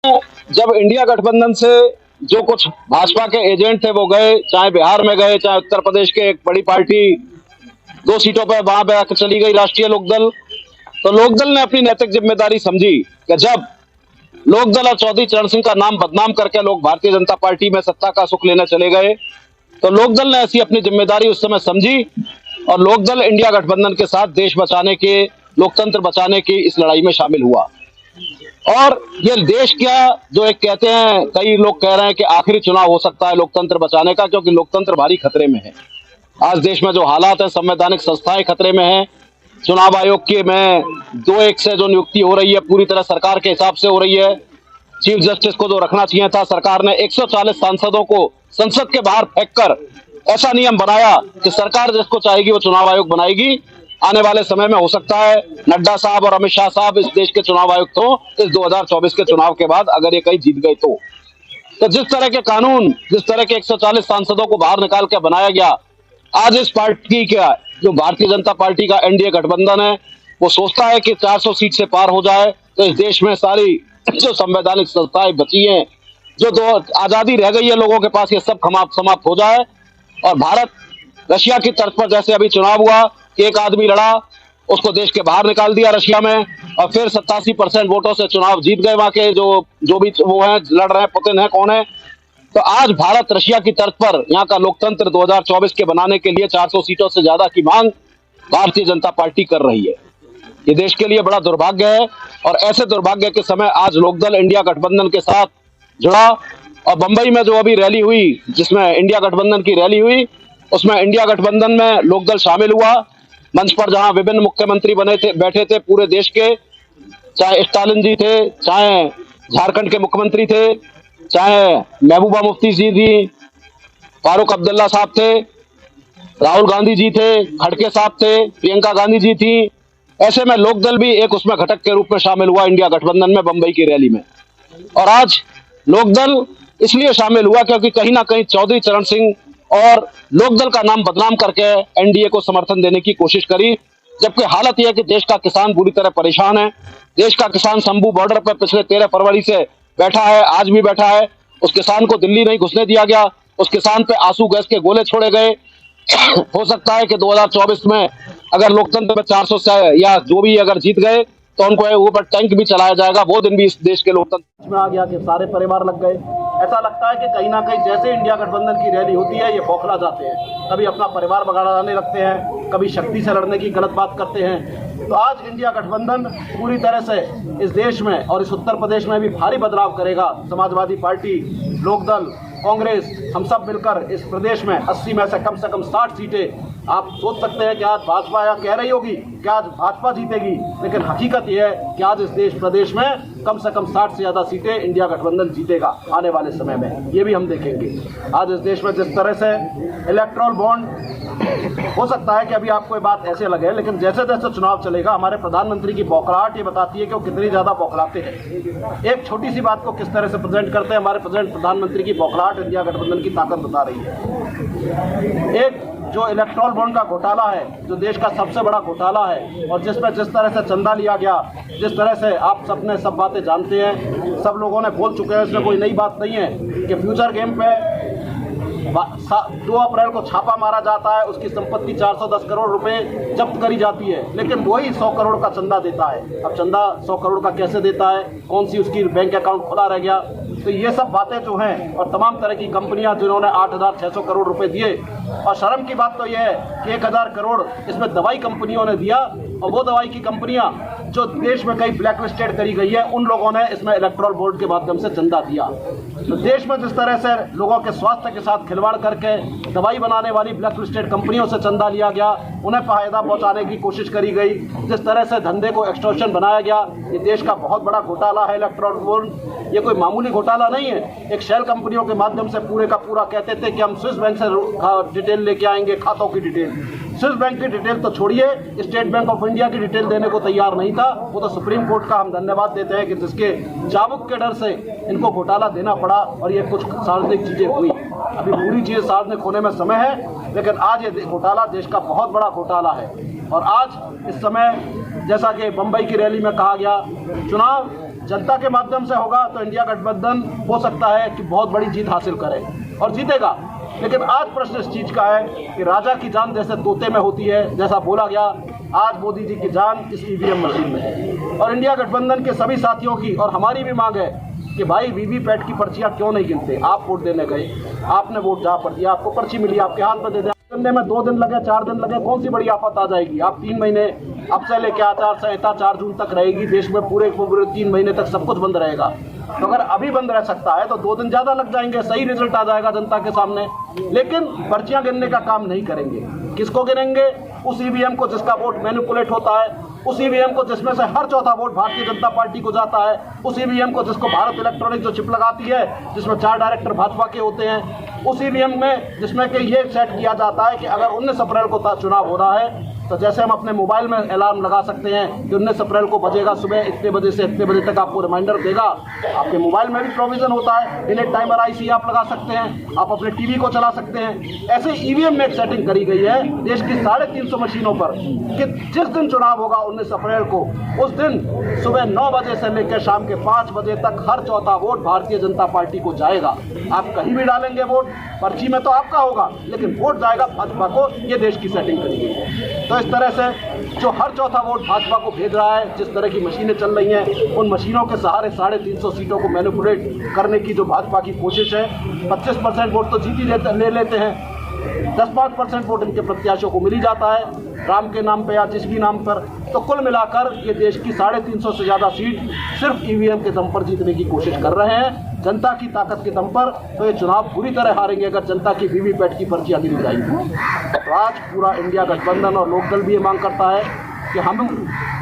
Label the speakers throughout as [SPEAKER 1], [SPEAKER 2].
[SPEAKER 1] जब इंडिया गठबंधन से जो कुछ भाजपा के एजेंट थे वो गए, चाहे बिहार में गए, चाहे उत्तर प्रदेश के एक बड़ी पार्टी 2 सीटों पर वहां पे चली गई, राष्ट्रीय लोकदल। तो लोकदल ने अपनी नैतिक जिम्मेदारी समझी कि जब लोकदल और चौधरी चरण सिंह का नाम बदनाम करके लोग भारतीय जनता पार्टी में सत्ता का सुख लेने चले गए, तो लोकदल ने ऐसी अपनी जिम्मेदारी उस समय समझी और लोकदल इंडिया गठबंधन के साथ देश बचाने के, लोकतंत्र बचाने की इस लड़ाई में शामिल हुआ। और ये देश क्या, जो एक कहते हैं, कई लोग कह रहे हैं कि आखिरी चुनाव हो सकता है लोकतंत्र बचाने का, क्योंकि लोकतंत्र भारी खतरे में है। आज देश में जो हालात है, संवैधानिक संस्थाएं खतरे में है। चुनाव आयोग के में 2-1 से जो नियुक्ति हो रही है पूरी तरह सरकार के हिसाब से हो रही है। चीफ जस्टिस को जो रखना चाहिए था, सरकार ने 140 सांसदों को संसद के बाहर फेंककर ऐसा नियम बनाया कि सरकार जिसको चाहेगी वो चुनाव आयोग बनाएगी। आने वाले समय में हो सकता है नड्डा साहब और अमित शाह साहब इस देश के चुनाव आयुक्त हो इस 2024 के चुनाव के बाद, अगर ये कहीं जीत गए तो जिस तरह के कानून, जिस तरह के 140 सांसदों को बाहर निकाल के बनाया गया, आज इस पार्टी का, जो भारतीय जनता पार्टी का एनडीए गठबंधन है, वो सोचता है कि 400 सीट से पार हो जाए तो इस देश में सारी जो संवैधानिक संस्थाएं बची हैं, जो दो आजादी रह गई है लोगों के पास, ये सब समाप्त हो जाए। और भारत रशिया की तर्ज पर जैसे अभी चुनाव हुआ कि एक आदमी लड़ा, उसको देश के बाहर निकाल दिया रशिया में, और फिर 87% वोटों से चुनाव जीत गए वहां के जो भी वो हैं, लड़ रहे हैं, पुतिन है, कौन है। तो आज भारत रशिया की तर्ज पर यहाँ का लोकतंत्र 2024 के बनाने के लिए 400 सीटों से ज्यादा की मांग भारतीय जनता पार्टी कर रही है। ये देश के लिए बड़ा दुर्भाग्य है, और ऐसे दुर्भाग्य के समय आज लोकदल इंडिया गठबंधन के साथ जुड़ा। और बंबई में जो अभी रैली हुई, जिसमें इंडिया गठबंधन की रैली हुई, उसमें इंडिया गठबंधन में लोकदल शामिल हुआ। मंच पर जहां विभिन्न मुख्यमंत्री बैठे थे पूरे देश के, चाहे स्टालिन जी थे, चाहे झारखंड के मुख्यमंत्री थे, चाहे महबूबा मुफ्ती जी थी, फारूक अब्दुल्ला साहब थे, राहुल गांधी जी थे, खड़गे साहब थे, प्रियंका गांधी जी थी। ऐसे में लोकदल भी एक उसमें घटक के रूप में शामिल हुआ इंडिया गठबंधन में बंबई की रैली में। और आज लोकदल इसलिए शामिल हुआ क्योंकि कहीं ना कहीं चौधरी चरण सिंह और लोकदल का नाम बदनाम करके एनडीए को समर्थन देने की कोशिश करी, जबकि हालत यह है कि देश का किसान बुरी तरह परेशान है। देश का किसान शंभू बॉर्डर पर पिछले 13 फरवरी से बैठा है, आज भी बैठा है। उस किसान को दिल्ली नहीं घुसने दिया गया, उस किसान पे आंसू गैस के गोले छोड़े गए। हो सकता है कि 2024 में अगर लोकतंत्र में 400 से या जो भी अगर जीत गए तो उनको ऊपर टैंक भी चलाया जाएगा। वो दिन भी इस देश के लोकतंत्र में आ गया कि सारे परिवार लग गए। ऐसा लगता है कि कहीं ना कहीं जैसे इंडिया गठबंधन की रैली होती है, ये बौखला जाते हैं, कभी अपना परिवार बगाड़ने लगते हैं, कभी शक्ति से लड़ने की गलत बात करते हैं। तो आज इंडिया गठबंधन पूरी तरह से इस देश में और इस उत्तर प्रदेश में भी भारी बदलाव करेगा। समाजवादी पार्टी, लोकदल, कांग्रेस, हम सब मिलकर इस प्रदेश में 80 में से कम 60 सीटें। आप सोच सकते हैं कि आज भाजपा यहाँ कह रही होगी कि आज भाजपा जीतेगी, लेकिन हकीकत यह है कि आज इस प्रदेश में कम से कम 60 से ज्यादा सीटें इंडिया गठबंधन जीतेगा आने वाले समय में। ये भी हम देखेंगे। आज इस देश में जिस तरह से इलेक्टोरल बॉन्ड, हो सकता है कि अभी आपको ये बात ऐसे लगे, लेकिन जैसे जैसे चुनाव चलेगा हमारे प्रधानमंत्री की बौखलाहट ये बताती है कि वो कितनी ज्यादा बौखलाते हैं। एक छोटी सी बात को किस तरह से प्रेजेंट करते हैं हमारे प्रधानमंत्री की बौखलाहट इंडिया गठबंधन की ताकत बता रही है। एक जो इलेक्ट्रॉल बॉन्ड का घोटाला है, जो देश का सबसे बड़ा घोटाला है, और जिसमें जिस तरह से चंदा लिया गया, जिस तरह से आप सबने सब बातें जानते हैं, सब लोगों ने बोल चुके हैं, इसमें कोई नई बात नहीं है कि फ्यूचर गेम पे 2 अप्रैल को छापा मारा जाता है, उसकी संपत्ति 410 करोड़ रुपए जब्त करी जाती है, लेकिन वही 100 करोड़ का चंदा देता है। अब चंदा 100 करोड़ का कैसे देता है, कौन सी उसकी बैंक अकाउंट खुला रह गया, तो ये सब बातें जो हैं, और तमाम तरह की कंपनियां जिन्होंने 8,600 करोड़ रुपए दिए। और शर्म की बात तो यह है कि 1,000 करोड़ इसमें दवाई कंपनियों ने दिया, और वो दवाई की कंपनियां जो देश में कई ब्लैक लिस्टेड करी गई है, उन लोगों ने इसमें इलेक्ट्रल बोर्ड के माध्यम से चंदा दिया। तो देश में जिस तरह से लोगों के स्वास्थ्य के साथ खिलवाड़ करके दवाई बनाने वाली ब्लैक लिस्टेड कंपनियों से चंदा लिया गया, उन्हें फायदा पहुंचाने की कोशिश करी गई, जिस तरह से धंधे को एक्सटॉर्शन बनाया गया, ये देश का बहुत बड़ा घोटाला है इलेक्ट्रल बोर्ड। ये कोई मामूली घोटाला नहीं है। एक शेल कंपनियों के माध्यम से पूरे का पूरा कहते थे कि हम स्विस बैंक से डिटेल लेके आएंगे, खातों की डिटेल। स्विस बैंक की डिटेल तो छोड़िए, स्टेट बैंक ऑफ इंडिया की डिटेल देने को तैयार नहीं था। वो तो सुप्रीम कोर्ट का हम धन्यवाद देते हैं कि जिसके चाबुक के डर से इनको घोटाला देना पड़ा, और ये कुछ सार्वजनिक चीजें हुई। अभी पूरी चीजें सार्वजनिक होने में समय है, लेकिन आज ये घोटाला देश का बहुत बड़ा घोटाला है। और आज इस समय जैसा कि बम्बई की रैली में कहा गया, चुनाव
[SPEAKER 2] जनता के माध्यम से होगा तो इंडिया गठबंधन हो सकता है कि बहुत बड़ी जीत हासिल करे और जीतेगा। लेकिन आज प्रश्न इस चीज का है कि राजा की जान जैसे तोते में होती है, जैसा बोला गया, आज मोदी जी की जान इस ईवीएम मशीन में है। और इंडिया गठबंधन के सभी साथियों की और हमारी भी मांग है कि भाई वीवीपैट की पर्चियां क्यों नहीं गिनते। आप वोट देने गए, आपने वोट जहाँ पर दिया, आपको पर्ची मिली, आपके हाथ में दे दें, करने में 2 दिन लगे, 4 दिन लगे, कौन सी बड़ी आफत आ जाएगी। आप 3 महीने अब से लेकर आचार संहिता 4 जून तक रहेगी, देश में पूरे 3 महीने तक सब कुछ बंद रहेगा। तो अगर अभी बंद रह सकता है तो 2 दिन ज्यादा लग जाएंगे, सही रिजल्ट आ जाएगा जनता के सामने। लेकिन पर्चियां गिनने का काम नहीं करेंगे। किसको गिनेंगे? उस ईवीएम को जिसका वोट मैनिपुलेट होता है, उस ईवीएम को जिसमें से हर चौथा वोट भारतीय जनता पार्टी को जाता है, उस ईवीएम को जिसको भारत इलेक्ट्रॉनिक जो चिप लगाती है जिसमें 4 डायरेक्टर भाजपा के होते हैं, उस ईवीएम में जिसमें कि ये सेट किया जाता है कि अगर 19 अप्रैल को चुनाव हो रहा है तो जैसे हम अपने मोबाइल में अलार्म लगा सकते हैं कि 19 अप्रैल को बजेगा, सुबह इतने बजे से इतने बजे तक आपको रिमाइंडर देगा। आपके मोबाइल में भी प्रोविजन होता है, डिलेट टाइमर आईसी आप लगा सकते हैं, आप अपने टीवी को चला सकते हैं। ऐसे ईवीएम में एक सेटिंग करी गई है देश की 350 मशीनों पर कि जिस दिन चुनाव होगा 19 अप्रैल को, उस दिन सुबह 9 बजे से लेकर शाम के 5 बजे तक हर चौथा वोट भारतीय जनता पार्टी को जाएगा। आप कहीं भी डालेंगे वोट, पर्ची में तो आपका होगा लेकिन वोट जाएगा भाजपा को। ये देश की सेटिंग करी गई है। तो इस तरह से जो हर चौथा वोट भाजपा को भेज रहा है, जिस तरह की मशीनें चल रही हैं, उन मशीनों के सहारे 350 सीटों को मैनिपुलेट करने की जो भाजपा की कोशिश है, 25% वोट तो जीत ही ले लेते हैं, 10-5% वोट इनके प्रत्याशियों को मिल ही जाता है राम के नाम पे या जिस भी नाम पर। तो कुल मिलाकर ये देश की 350 से ज़्यादा सीट सिर्फ ईवीएम के दम पर जीतने की कोशिश कर रहे हैं, जनता की ताकत के दम पर। तो ये चुनाव पूरी तरह हारेंगे अगर जनता की वीवीपैट की पर्चियां गिनी जाएंगी। तो आज पूरा इंडिया गठबंधन और लोकदल भी ये मांग करता है कि हम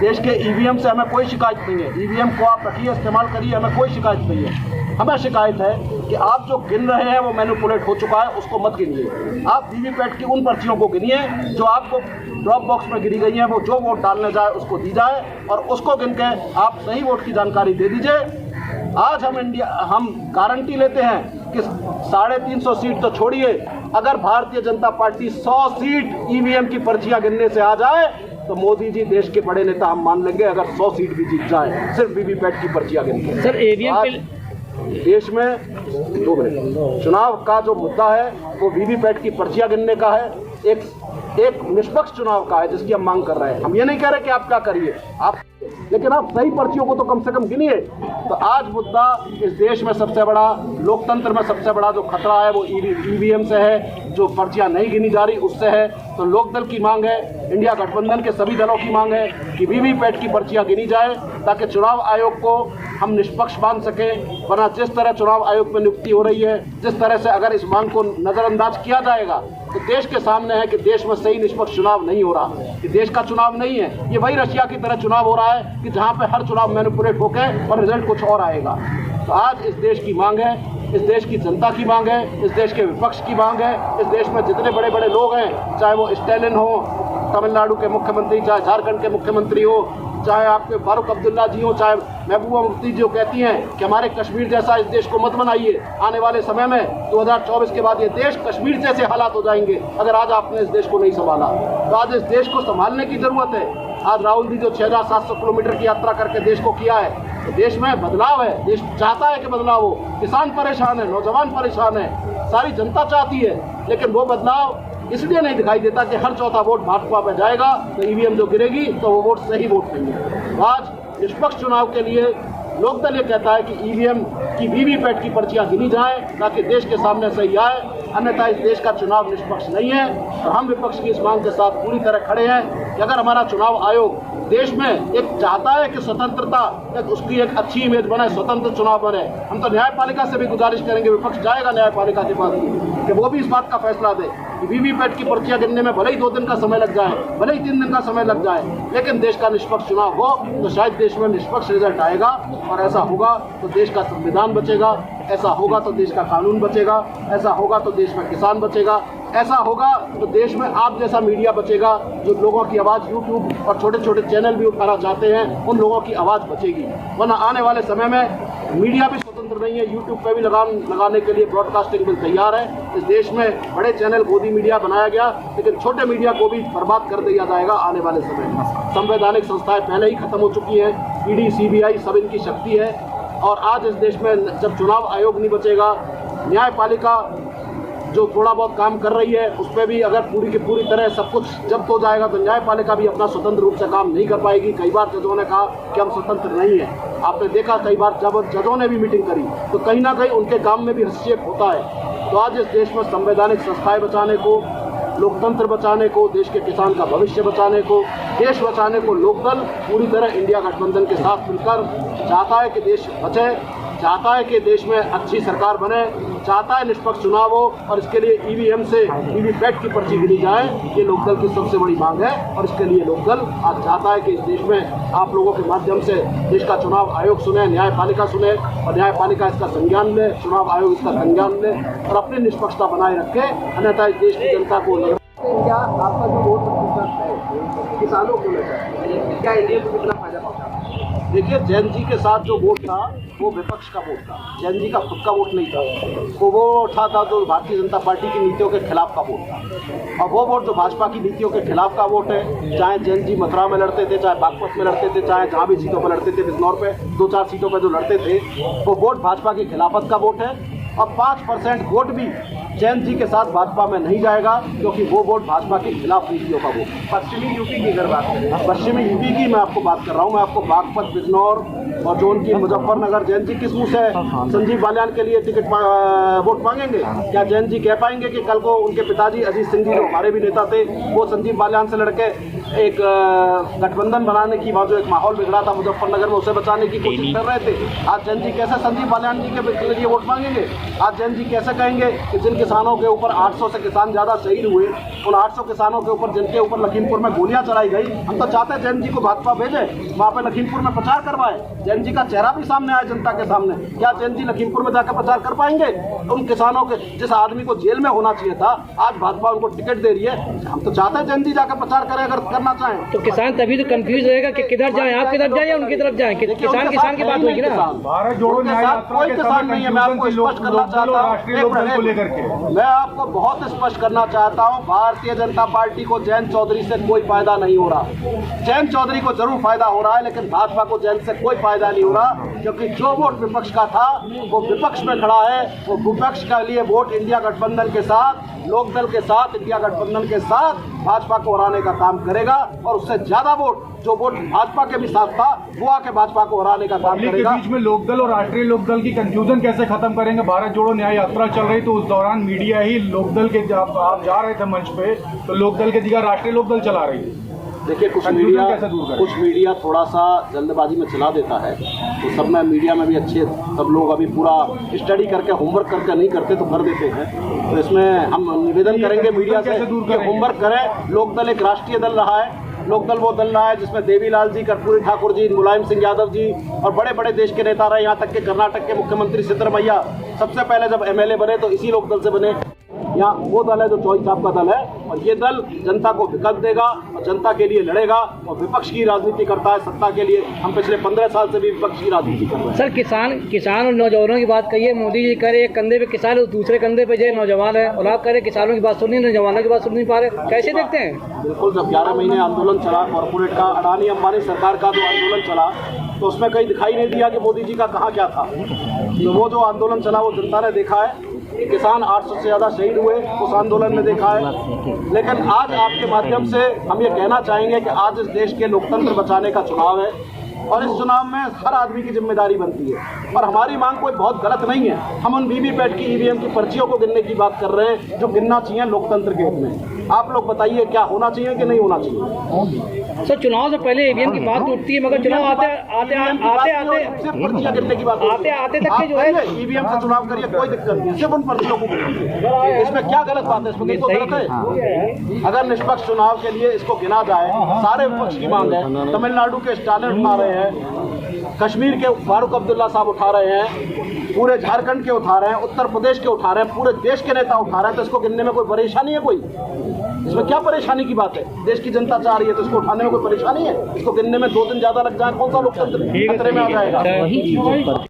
[SPEAKER 2] देश के ईवीएम से हमें कोई शिकायत नहीं है। ईवीएम को आप रखिए, इस्तेमाल करिए, हमें कोई शिकायत नहीं है। हमें शिकायत है कि आप जो गिन रहे हैं वो मैनिपुलेट हो चुका है, उसको मत गिनिए। आप वीवीपैट की उन पर्चियों को गिनिए जो आपको ड्रॉप बॉक्स में गिरी गई हैं, वो जो वोट डालने जाए उसको दी जाए और उसको गिन के आप सही वोट की जानकारी दे दीजिए। आज हम गारंटी लेते हैं कि 350 सीट तो छोड़िए, अगर Bharatiya Janata party 100 seat EVM की पर्चियां गिनने से आ जाए तो मोदी जी देश के बड़े नेता हम मान लेंगे, अगर 100 सीट भी जीत जाए सिर्फ वीवीपैट की पर्चियां गिन के।
[SPEAKER 3] सर ईवीएम
[SPEAKER 2] देश में 2 मिनट चुनाव का जो मुद्दा है वो वीवीपैट की पर्चियां गिनने का है, एक निष्पक्ष चुनाव का है जिसकी हम मांग कर रहे हैं। हम ये नहीं कह रहे कि आप क्या करिए, आप, लेकिन आप सही पर्चियों को तो कम से कम गिनिए। तो आज मुद्दा इस देश में सबसे बड़ा, लोकतंत्र में सबसे बड़ा जो खतरा है वो ईवीएम से है, जो पर्चियां नहीं गिनी जा रही उससे है। तो लोकदल की मांग है, इंडिया गठबंधन के सभी दलों की मांग है कि वीवीपैट की पर्चियां गिनी जाए ताकि चुनाव आयोग को हम निष्पक्ष मान सकें। वरना जिस तरह चुनाव आयोग में नियुक्ति हो रही है, जिस तरह से अगर इस मांग को नजरअंदाज किया जाएगा तो देश के सामने है कि देश में सही निष्पक्ष चुनाव नहीं हो रहा, कि देश का चुनाव नहीं है, ये वही रशिया की तरह चुनाव हो रहा है कि जहां पे हर चुनाव मैनिपुलेट होकर और रिजल्ट कुछ और आएगा। तो आज इस देश की मांग है, इस देश की जनता की मांग है, इस देश के विपक्ष की मांग है, इस देश में जितने बड़े बड़े लोग हैं, चाहे वो स्टैलिन हो तमिलनाडु के मुख्यमंत्री, चाहे झारखंड के मुख्यमंत्री हो, चाहे आपके फारूक अब्दुल्ला जी हो, चाहे महबूबा मुफ्ती जो कहती हैं कि हमारे कश्मीर जैसा इस देश को मत बनाइए, आने वाले समय में 2024 के बाद ये देश कश्मीर जैसे हालात हो जाएंगे अगर आज आपने इस देश को नहीं संभाला। तो आज इस देश को संभालने की जरूरत है। आज राहुल जी जो 6700 किलोमीटर की यात्रा करके देश को किया है, तो देश में बदलाव है, देश चाहता है कि बदलाव हो। किसान परेशान है, नौजवान परेशान है, सारी जनता चाहती है, लेकिन वो बदलाव इसलिए नहीं दिखाई देता कि हर चौथा वोट भाजपा में जाएगा तो ईवीएम जो गिरेगी तो वो वोट सही वोट नहीं है। आज निष्पक्ष चुनाव के लिए लोकदल ये कहता है कि ईवीएम की वीवीपैट की पर्चियां गिनी जाए ताकि देश के सामने सही आए, अन्यथा इस देश का चुनाव निष्पक्ष नहीं है। और हम विपक्ष की इस मांग के साथ पूरी तरह खड़े हैं कि अगर हमारा चुनाव आयोग देश में एक चाहता है कि स्वतंत्रता, उसकी एक अच्छी इमेज बने, स्वतंत्र चुनाव बने, हम तो न्यायपालिका से भी गुजारिश करेंगे, विपक्ष जाएगा न्यायपालिका के पास कि वो भी इस बात का फैसला दे कि वीवीपैट की पर्चियां गिनने में भले ही 2 दिन का समय लग जाए, भले ही 3 दिन का समय लग जाए, लेकिन देश का निष्पक्ष चुनाव हो तो शायद देश में निष्पक्ष रिजल्ट आएगा। और ऐसा होगा तो देश का संविधान बचेगा, ऐसा होगा तो देश का कानून बचेगा, ऐसा होगा तो देश में किसान बचेगा, ऐसा होगा तो देश में आप जैसा मीडिया बचेगा जो लोगों की आवाज़ यूट्यूब और छोटे छोटे चैनल भी उठाना चाहते हैं, उन लोगों की आवाज़ बचेगी। वरना आने वाले समय में मीडिया भी स्वतंत्र नहीं है, यूट्यूब पे भी लगाने के लिए ब्रॉडकास्टिंग बिल तैयार है। इस देश में बड़े चैनल गोदी मीडिया बनाया गया, लेकिन छोटे मीडिया को भी बर्बाद कर दिया जाएगा आने वाले समय में। संवैधानिक संस्थाएं पहले ही खत्म हो चुकी हैं, ईडी, सीबीआई सब इनकी शक्ति है। और आज इस देश में जब चुनाव आयोग नहीं बचेगा, न्यायपालिका जो थोड़ा बहुत काम कर रही है उस पर भी अगर पूरी की पूरी तरह सब कुछ जब्त हो जाएगा तो न्यायपालिका भी अपना स्वतंत्र रूप से काम नहीं कर पाएगी। कई बार जजों ने कहा कि हम स्वतंत्र नहीं हैं। आपने देखा कई बार जब जजों ने भी मीटिंग करी तो कहीं ना कहीं उनके काम में भी हस्तक्षेप होता है। तो आज इस देश में संवैधानिक संस्थाएं बचाने को, लोकतंत्र बचाने को, देश के किसान का भविष्य बचाने को, देश बचाने को लोकदल पूरी तरह इंडिया गठबंधन के साथ मिलकर चाहता है कि देश बचे, चाहता है कि देश में अच्छी सरकार बने, चाहता है निष्पक्ष चुनाव हो और इसके लिए ईवीएम से वीवीपैट की पर्ची गिनी जाए। ये लोकदल की सबसे बड़ी मांग है और इसके लिए लोकदल आज चाहता है कि इस देश में आप लोगों के माध्यम से देश का चुनाव आयोग सुने, न्यायपालिका सुने और न्यायपालिका इसका संज्ञान ले, चुनाव आयोग इसका संज्ञान ले और अपनी निष्पक्षता बनाए रखे। अन्यथा इस देश की जनता को क्या आपका जो वोट है किसानों को लेकर क्या इंडिया को कितना फायदा पहुंचा? देखिए, जैन जी के साथ जो वोट था वो विपक्ष का वोट था, जैन जी का खुद का वोट नहीं था। तो वो उठा था जो भारतीय जनता पार्टी की नीतियों के खिलाफ का वोट था और वो वोट जो भाजपा की नीतियों के खिलाफ का वोट है, चाहे जैन जी मथुरा में लड़ते थे, चाहे बागपत में लड़ते थे, चाहे जहाँ भी सीटों पर लड़ते थे, बिजनौर पे 2-4 सीटों पर जो लड़ते थे वो वोट भाजपा की खिलाफत का वोट है। और 5% वोट भी जैन जी के साथ भाजपा में नहीं जाएगा क्योंकि वो वोट भाजपा के खिलाफ नीतियों का वोट। पश्चिमी यूपी की अगर बात करें, पश्चिमी यूपी की मैं आपको बात कर रहा हूँ, मैं आपको बागपत, बिजनौर और जो उनकी मुजफ्फरनगर, जैन जी किस मुँह से संजीव बालियान के लिए टिकट वोट मांगेंगे? क्या जैन जी कह पाएंगे कि कल को उनके पिताजी अजीत सिंह जी जो हमारे भी नेता थे वो संजीव बालियान से लड़के एक गठबंधन बनाने की वहाँ जो एक माहौल बिगड़ा था मुजफ्फरनगर में उसे बचाने की कोशिश कर रहे थे? आज जैन जी कैसे संजीव बालियान जी के लिए वोट मांगेंगे? आज जैन जी कैसे कहेंगे कि जिन किसानों के ऊपर 800 से किसान ज़्यादा शहीद हुए, उन 800 किसानों के ऊपर जिनके ऊपर लखीमपुर में गोलियां चलाई गई, हम तो चाहते हैं जैन जी को भाजपा भेजे, वहाँ पे लखीमपुर में प्रचार करवाए, जैन जी का चेहरा भी सामने आए जनता के सामने। क्या जैन जी लखीमपुर में जाकर प्रचार कर पाएंगे? उन किसानों के जिस आदमी को जेल में होना चाहिए था, आज भाजपा उनको टिकट दे रही है। हम तो चाहते हैं जैन जी जाकर प्रचार करें अगर करना चाहें।
[SPEAKER 3] तो किसान तभी तो कंफ्यूज रहेगा कि किधर जाएं, आप किधर जाएं या उनकी तरफ जाएं। किसान की बात होगी ना।
[SPEAKER 2] भारत जोड़ो न्याय यात्रा कोई किसान नहीं है। मैं आपको स्पष्ट करना चाहता हूँ, मैं आपको बहुत स्पष्ट करना चाहता हूँ, भारतीय जनता पार्टी को जयंत चौधरी से कोई फायदा नहीं हो रहा। जयंत चौधरी को जरूर फायदा हो रहा है लेकिन भाजपा को जयंत से कोई फायदा नहीं हो रहा क्योंकि जो वोट विपक्ष का था वो विपक्ष में खड़ा है। वो विपक्ष के लिए वोट इंडिया गठबंधन के साथ, लोकदल के साथ, इंडिया गठबंधन के साथ भाजपा को हराने का काम करेगा और उससे ज्यादा वोट जो वोट भाजपा के भी साथ था वो आके भाजपा को हराने का काम करेगा।
[SPEAKER 4] के बीच में लोकदल और राष्ट्रीय लोकदल की कंफ्यूजन कैसे खत्म करेंगे? भारत जोड़ो न्याय यात्रा चल रही तो उस दौरान मीडिया ही लोकदल के आप जा रहे थे मंच पे तो लोकदल की जगह राष्ट्रीय लोकदल चला रही है।
[SPEAKER 2] देखिए, कुछ मीडिया थोड़ा सा जल्दबाजी में चला देता है तो सब में मीडिया में भी अच्छे सब लोग अभी पूरा स्टडी करके होमवर्क करके नहीं करते तो कर देते हैं। तो इसमें हम निवेदन करेंगे मीडिया से कि होमवर्क करें। लोकदल एक राष्ट्रीय दल रहा है, लोकदल वो दल रहा है जिसमें देवीलाल जी, कर्पूरी ठाकुर जी, मुलायम सिंह यादव जी और बड़े बड़े देश के नेता रहे। यहाँ तक कि कर्नाटक के मुख्यमंत्री सिद्धरमैया सबसे पहले जब एमएलए बने तो इसी लोकदल से बने। यहाँ वो दल है जो चौधरी साहब का दल है और ये दल जनता को विकल्प देगा और जनता के लिए लड़ेगा और विपक्ष की राजनीति करता है सत्ता के लिए। हम पिछले 15 साल से भी विपक्ष की राजनीति कर रहे हैं।
[SPEAKER 3] सर, किसान और नौजवानों की बात कहिए, मोदी जी कह रहे एक कंधे पे किसान है, दूसरे कंधे पे जो नौजवान है, और आप कह रहे किसानों की बात सुन नहीं, नौजवानों की बात सुन नहीं पा रहे, कैसे देखते हैं?
[SPEAKER 2] बिल्कुल, जब 11 महीने आंदोलन चला कॉर्पोरेट का, अडानी अंबानी सरकार का जो आंदोलन चला तो उसमें कहीं दिखाई नहीं दिया कि मोदी जी का कहाँ क्या था। तो वो जो आंदोलन चला वो जनता ने देखा है। किसान 800 से ज़्यादा शहीद हुए उस आंदोलन में देखा है। लेकिन आज आपके माध्यम से हम ये कहना चाहेंगे कि आज इस देश के लोकतंत्र बचाने का चुनाव है और इस चुनाव में हर आदमी की जिम्मेदारी बनती है और हमारी मांग कोई बहुत गलत नहीं है। हम उन वीवीपैट की, ईवीएम की पर्चियों को गिनने की बात कर रहे हैं जो गिनना चाहिए लोकतंत्र के हित में। आप लोग बताइए क्या होना चाहिए कि नहीं होना चाहिए?
[SPEAKER 3] सर, चुनाव से पहले ईवीएम की बात उठती है मगर चुनाव आते
[SPEAKER 2] पर्चियां गिनने की बात
[SPEAKER 3] आते तक के जो है
[SPEAKER 2] ईवीएम से चुनाव करिए, कोई दिक्कत नहीं, सिर्फ उन पर्चियों को गिनिए। इसमें क्या गलत बात है? इसमें कहीं तो गलत है? अगर निष्पक्ष चुनाव के लिए इसको गिना जाए, सारे विपक्ष की मांग है। तमिलनाडु के स्टालिन उठा रहे हैं, कश्मीर के फारूक अब्दुल्ला साहब उठा रहे हैं, पूरे झारखंड के उठा रहे हैं, उत्तर प्रदेश के उठा रहे हैं, पूरे देश के नेता उठा रहे हैं। तो इसको गिनने में कोई परेशानी है? कोई इसमें क्या परेशानी की बात है? देश की जनता चाह रही है तो इसको उठाने में कोई परेशानी है? इसको गिनने में 2 दिन ज्यादा लग जाए, कौन सा लोकतंत्र खतरे में आ जाएगा?